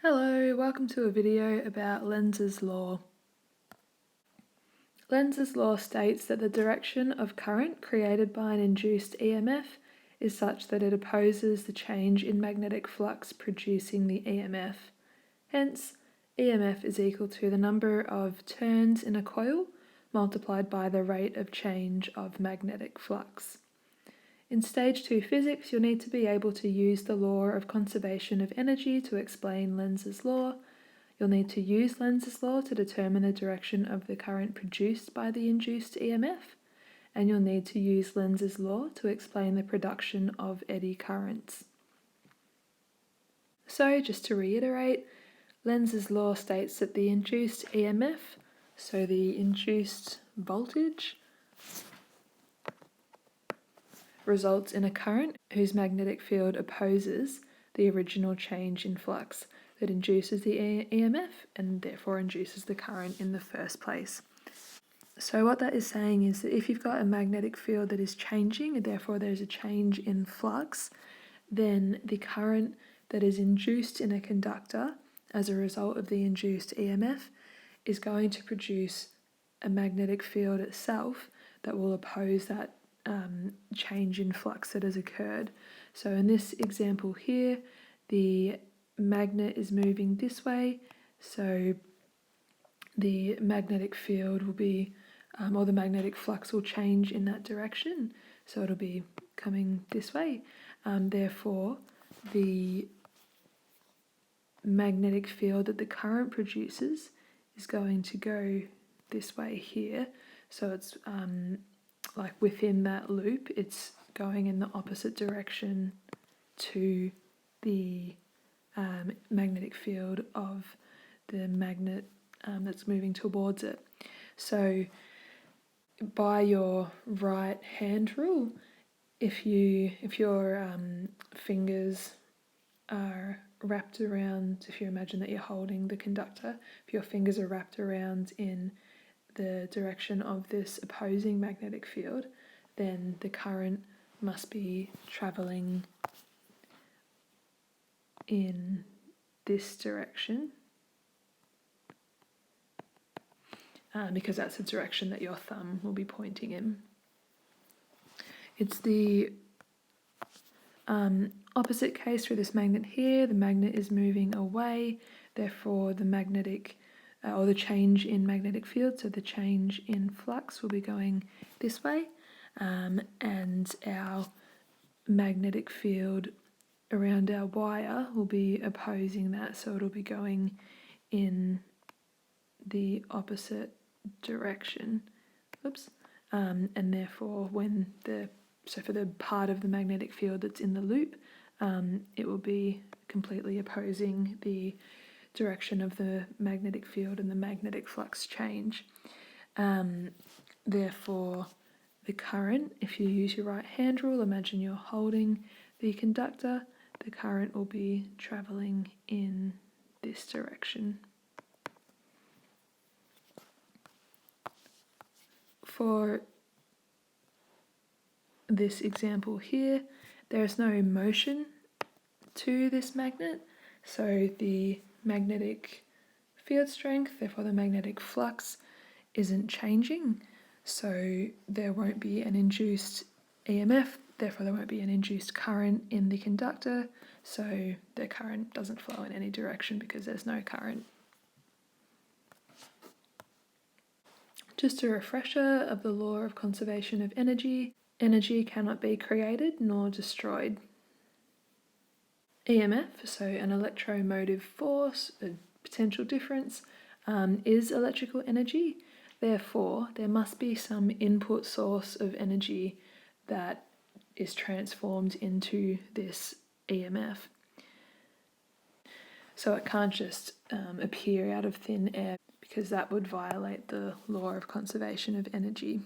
Hello, welcome to a video about Lenz's law. Lenz's law states that the direction of current created by an induced EMF is such that it opposes the change in magnetic flux producing the EMF. Hence, EMF is equal to the number of turns in a coil multiplied by the rate of change of magnetic flux. In Stage 2 physics, you'll need to be able to use the law of conservation of energy to explain Lenz's law. You'll need to use Lenz's law to determine the direction of the current produced by the induced EMF. And you'll need to use Lenz's law to explain the production of eddy currents. So, just to reiterate, Lenz's law states that the induced EMF, so the induced voltage, results in a current whose magnetic field opposes the original change in flux that induces the EMF and therefore induces the current in the first place. So what that is saying is that if you've got a magnetic field that is changing and therefore there's a change in flux, then the current that is induced in a conductor as a result of the induced EMF is going to produce a magnetic field itself that will oppose that change in flux that has occurred. So in this example here, the magnet is moving this way, so the magnetic field will be, or the magnetic flux will change in that direction, so it'll be coming this way. Therefore, the magnetic field that the current produces is going to go this way here, so it's like within that loop, it's going in the opposite direction to the magnetic field of the magnet that's moving towards it. So by your right hand rule, if your fingers are wrapped around, if you imagine that you're holding the conductor, if your fingers are wrapped around in the direction of this opposing magnetic field, then the current must be travelling in this direction because that's the direction that your thumb will be pointing in. It's the opposite case for this magnet here. The magnet is moving away, therefore the magnetic or the change in magnetic field, so the change in flux will be going this way, and our magnetic field around our wire will be opposing that, so it'll be going in the opposite direction. Oops. And therefore so for the part of the magnetic field that's in the loop, it will be completely opposing the direction of the magnetic field and the magnetic flux change. Therefore, the current, if you use your right hand rule, imagine you're holding the conductor, the current will be travelling in this direction. For this example here, there is no motion to this magnet, so the magnetic field strength, therefore the magnetic flux, isn't changing, so there won't be an induced EMF, therefore there won't be an induced current in the conductor, so the current doesn't flow in any direction because there's no current. Just a refresher of the law of conservation of energy. Energy cannot be created nor destroyed. EMF, so an electromotive force, a potential difference, is electrical energy. Therefore, there must be some input source of energy that is transformed into this EMF. So it can't just appear out of thin air, because that would violate the law of conservation of energy.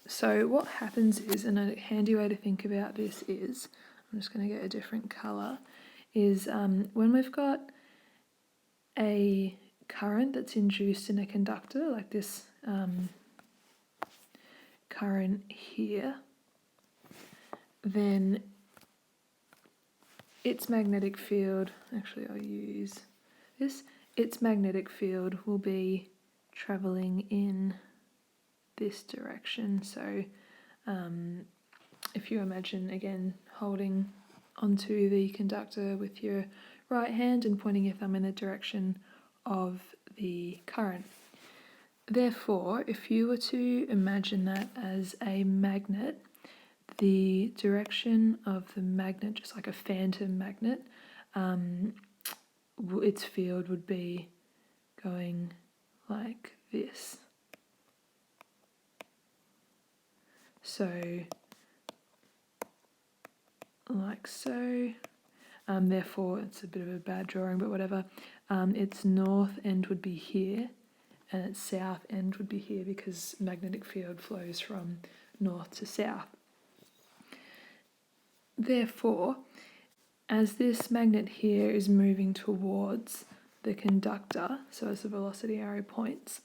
So what happens is, and a handy way to think about this is, I'm just going to get a different colour, is when we've got a current that's induced in a conductor, like this current here, then its magnetic field, actually I'll use this, its magnetic field will be travelling in this direction. So if you imagine again holding onto the conductor with your right hand and pointing your thumb in the direction of the current. Therefore, if you were to imagine that as a magnet, the direction of the magnet, just like a phantom magnet, its field would be going like this. So, like so. Therefore, it's a bit of a bad drawing, but whatever. Its north end would be here, and its south end would be here because magnetic field flows from north to south. Therefore, as this magnet here is moving towards the conductor, so as the velocity arrow points,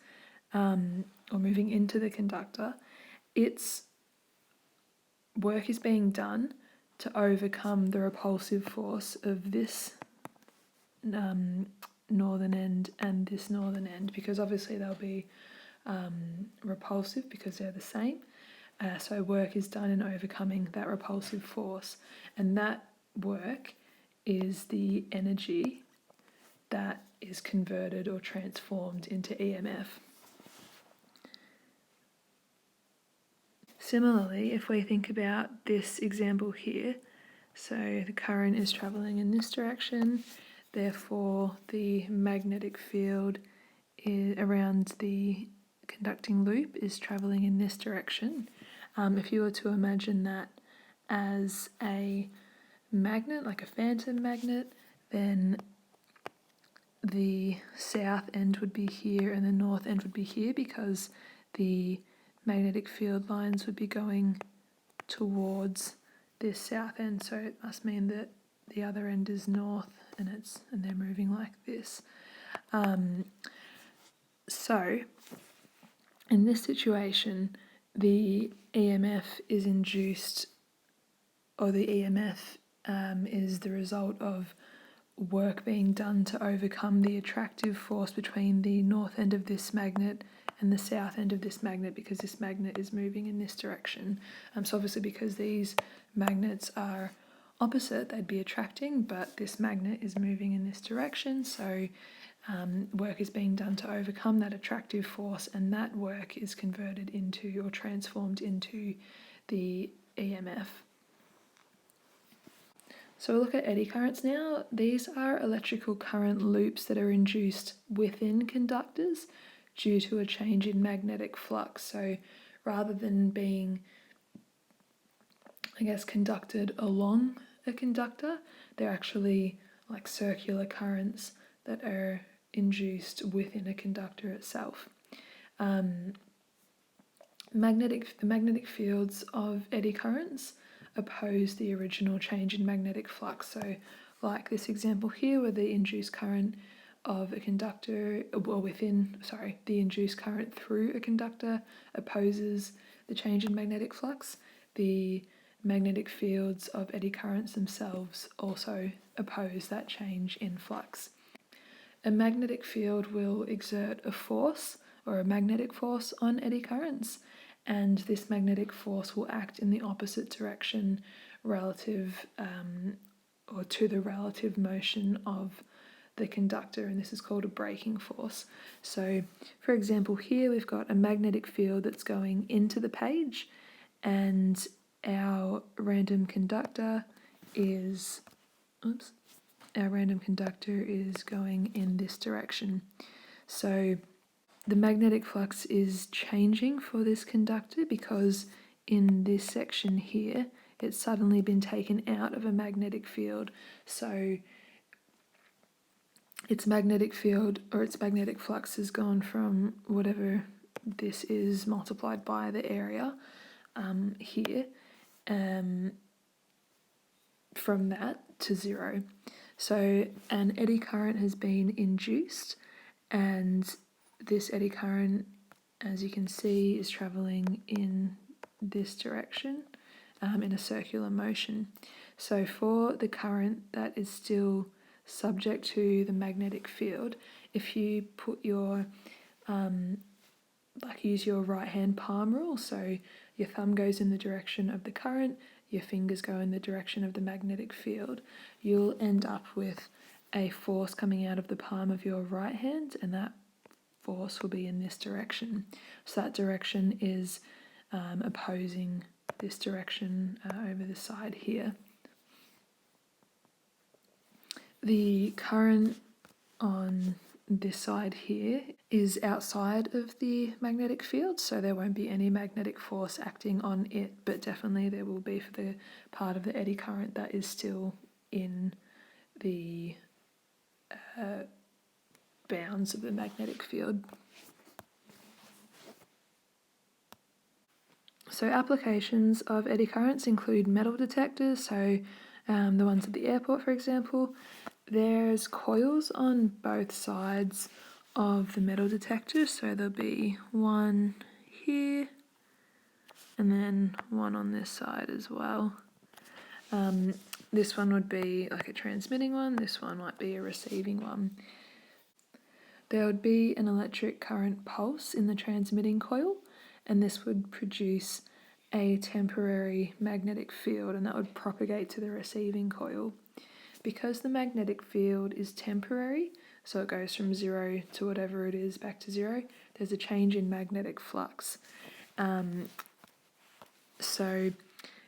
or moving into the conductor, its work is being done to overcome the repulsive force of this northern end and this northern end, because obviously they'll be repulsive because they're the same. So work is done in overcoming that repulsive force, and that work is the energy that is converted or transformed into EMF. Similarly, if we think about this example here, so the current is travelling in this direction, therefore the magnetic field around the conducting loop is travelling in this direction. If you were to imagine that as a magnet, like a phantom magnet, then the south end would be here and the north end would be here because the magnetic field lines would be going towards this south end, so it must mean that the other end is north and they're moving like this. So in this situation, the EMF is induced, or the EMF is the result of work being done to overcome the attractive force between the north end of this magnet and the south end of this magnet, because this magnet is moving in this direction. So obviously because these magnets are opposite, they'd be attracting, but this magnet is moving in this direction, so work is being done to overcome that attractive force, and that work is converted into or transformed into the EMF. So we'll look at eddy currents now. These are electrical current loops that are induced within conductors due to a change in magnetic flux. So rather than being, conducted along a conductor, they're actually like circular currents that are induced within a conductor itself. The magnetic fields of eddy currents oppose the original change in magnetic flux. So like this example here where the induced current of a conductor, the induced current through a conductor opposes the change in magnetic flux, the magnetic fields of eddy currents themselves also oppose that change in flux. A magnetic field will exert a force or a magnetic force on eddy currents, and this magnetic force will act in the opposite direction relative or to the relative motion of the conductor, and this is called a braking force. So for example here we've got a magnetic field that's going into the page, and our random conductor is going in this direction. So the magnetic flux is changing for this conductor because in this section here it's suddenly been taken out of a magnetic field. So its magnetic field or its magnetic flux has gone from whatever this is multiplied by the area here, from that to 0. So an eddy current has been induced, and this eddy current, as you can see, is travelling in this direction in a circular motion. So for the current that is still subject to the magnetic field, if you put your use your right hand palm rule, so your thumb goes in the direction of the current, your fingers go in the direction of the magnetic field, you'll end up with a force coming out of the palm of your right hand, and that force will be in this direction. So that direction is opposing this direction over the side here. The current on this side here is outside of the magnetic field, so there won't be any magnetic force acting on it, but definitely there will be for the part of the eddy current that is still in the bounds of the magnetic field. So applications of eddy currents include metal detectors, so the ones at the airport, for example. There's coils on both sides of the metal detector, so there'll be one here and then one on this side as well. This one would be like a transmitting one, this one might be a receiving one. There would be an electric current pulse in the transmitting coil, and this would produce a temporary magnetic field, and that would propagate to the receiving coil. Because the magnetic field is temporary, so it goes from 0 to whatever it is back to 0, there's a change in magnetic flux. So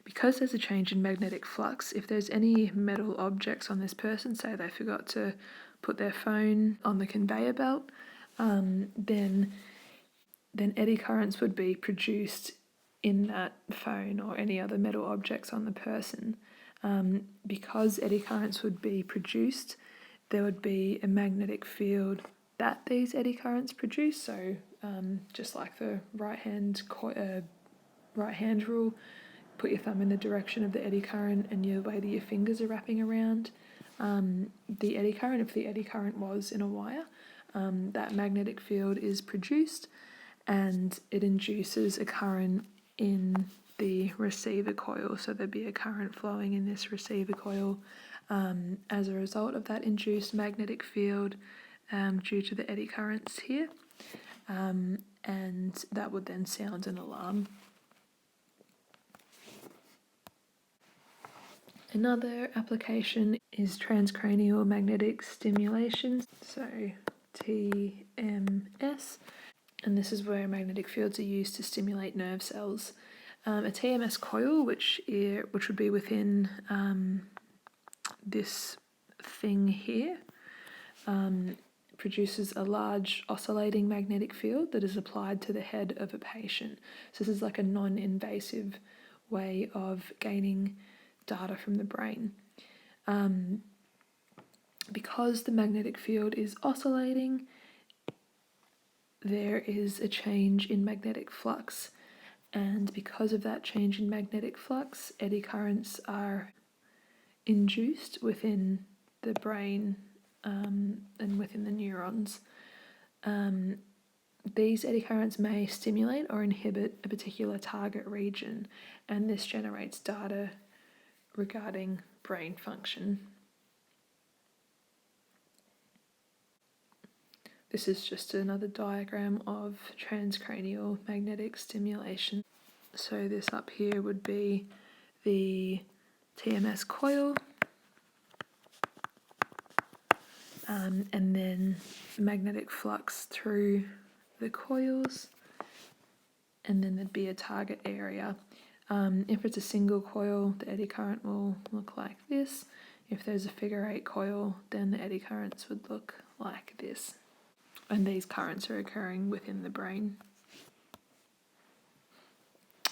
because there's a change in magnetic flux, if there's any metal objects on this person, say they forgot to put their phone on the conveyor belt, then eddy currents would be produced in that phone or any other metal objects on the person. Because eddy currents would be produced, there would be a magnetic field that these eddy currents produce. So just like the right hand rule, put your thumb in the direction of the eddy current and the way that your fingers are wrapping around the eddy current. If the eddy current was in a wire, that magnetic field is produced and it induces a current in the receiver coil. So there'd be a current flowing in this receiver coil as a result of that induced magnetic field due to the eddy currents here, and that would then sound an alarm. Another application is transcranial magnetic stimulation, so TMS, and this is where magnetic fields are used to stimulate nerve cells. A TMS coil, which would be within this thing here, produces a large oscillating magnetic field that is applied to the head of a patient. So this is like a non-invasive way of gaining data from the brain. Because the magnetic field is oscillating, there is a change in magnetic flux, and because of that change in magnetic flux, eddy currents are induced within the brain and within the neurons. These eddy currents may stimulate or inhibit a particular target region, and this generates data regarding brain function. This is just another diagram of transcranial magnetic stimulation. So this up here would be the TMS coil, and then magnetic flux through the coils, and then there'd be a target area. If it's a single coil, the eddy current will look like this. If there's a figure 8 coil, then the eddy currents would look like this. And these currents are occurring within the brain.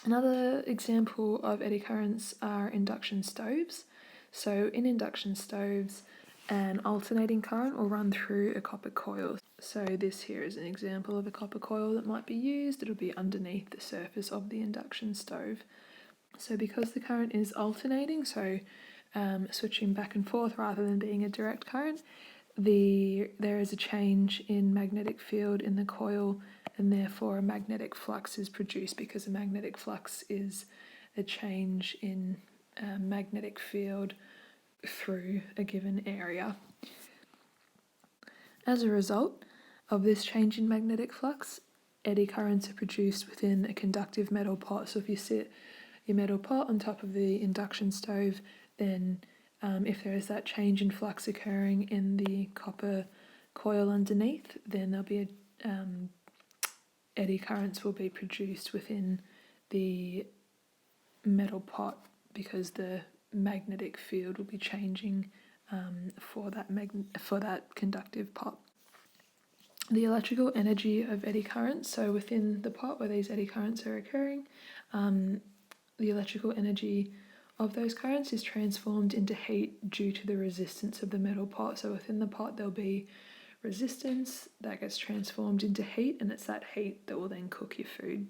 Another example of eddy currents are induction stoves. So in induction stoves, an alternating current will run through a copper coil. So this here is an example of a copper coil that might be used. It'll be underneath the surface of the induction stove. So because the current is alternating, so switching back and forth rather than being a direct current, there is a change in magnetic field in the coil, and therefore a magnetic flux is produced, because a magnetic flux is a change in magnetic field through a given area. As a result of this change in magnetic flux, eddy currents are produced within a conductive metal pot. So if you sit your metal pot on top of the induction stove, then if there is that change in flux occurring in the copper coil underneath, then there'll be eddy currents will be produced within the metal pot because the magnetic field will be changing for that conductive pot. The electrical energy of eddy currents, so within the pot where these eddy currents are occurring, the electrical energy of those currents is transformed into heat due to the resistance of the metal pot. So within the pot there'll be resistance that gets transformed into heat, and it's that heat that will then cook your food.